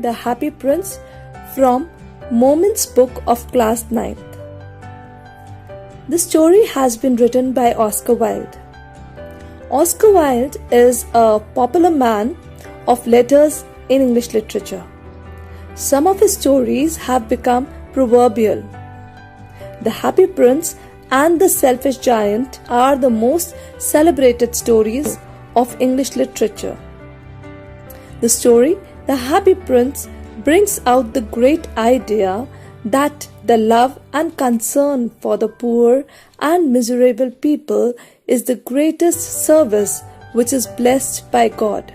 The Happy Prince from Moments Book of Class 9th. The story has been written by Oscar Wilde. Oscar Wilde is a popular man of letters in English literature. Some of his stories have become proverbial. The Happy Prince and the Selfish Giant are the most celebrated stories of English literature. The story The Happy Prince brings out the great idea that the love and concern for the poor and miserable people is the greatest service which is blessed by God.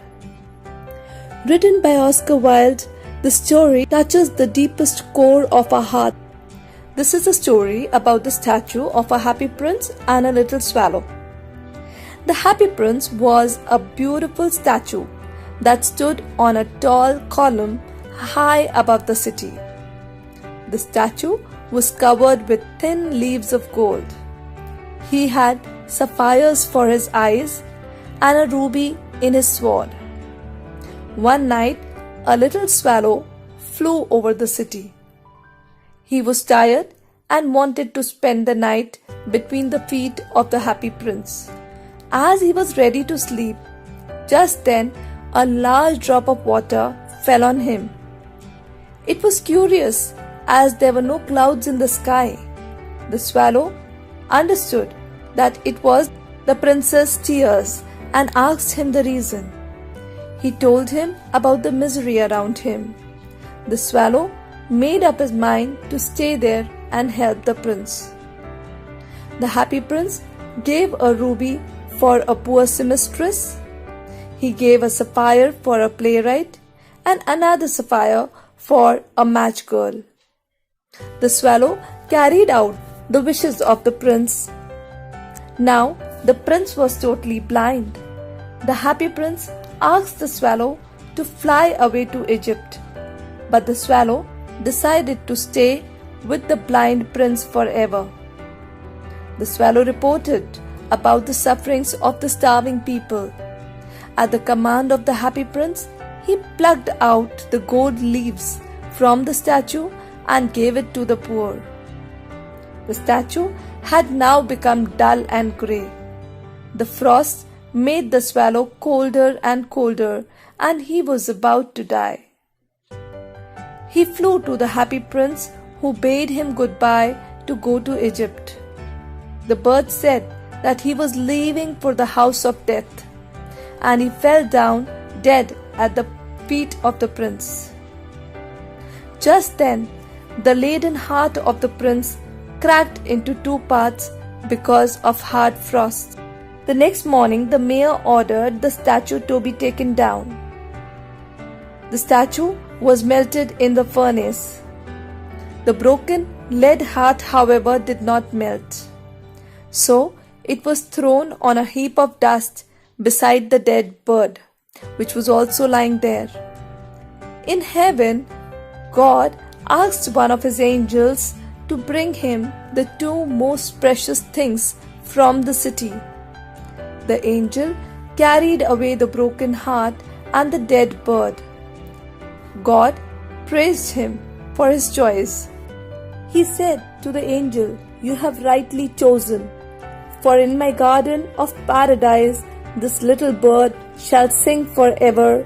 Written by Oscar Wilde, the story touches the deepest core of our heart. This is a story about the statue of a happy prince and a little swallow. The Happy Prince was a beautiful statue that stood on a tall column high above the city. The statue was covered with thin leaves of gold. He had sapphires for his eyes and a ruby in his sword. One night, a little swallow flew over the city. He was tired and wanted to spend the night between the feet of the Happy Prince. As he was ready to sleep, just then a large drop of water fell on him. It was curious as there were no clouds in the sky. The swallow understood that it was the prince's tears and asked him the reason. He told him about the misery around him. The swallow made up his mind to stay there and help the prince. The Happy Prince gave a ruby for a poor seamstress. He gave a sapphire for a playwright and another sapphire for a match girl. The swallow carried out the wishes of the prince. Now the prince was totally blind. The Happy Prince asked the swallow to fly away to Egypt, but the swallow decided to stay with the blind prince forever. The swallow reported about the sufferings of the starving people. At the command of the Happy Prince, he plucked out the gold leaves from the statue and gave it to the poor. The statue had now become dull and grey. The frost made the swallow colder and colder, and he was about to die. He flew to the Happy Prince, who bade him goodbye to go to Egypt. The bird said that he was leaving for the house of death, and he fell down dead at the feet of the prince. Just then, the laden heart of the prince cracked into two parts because of hard frost. The next morning, the mayor ordered the statue to be taken down. The statue was melted in the furnace. The broken lead heart, however, did not melt. So, it was thrown on a heap of dust beside the dead bird, which was also lying there. In heaven, God asked one of his angels to bring him the two most precious things from the city. The angel carried away the broken heart and the dead bird. God praised him for his choice. He said to the angel, "You have rightly chosen, for in my garden of paradise this little bird shall sing forever,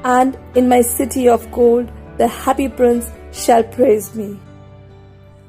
and in my city of gold the Happy Prince shall praise me."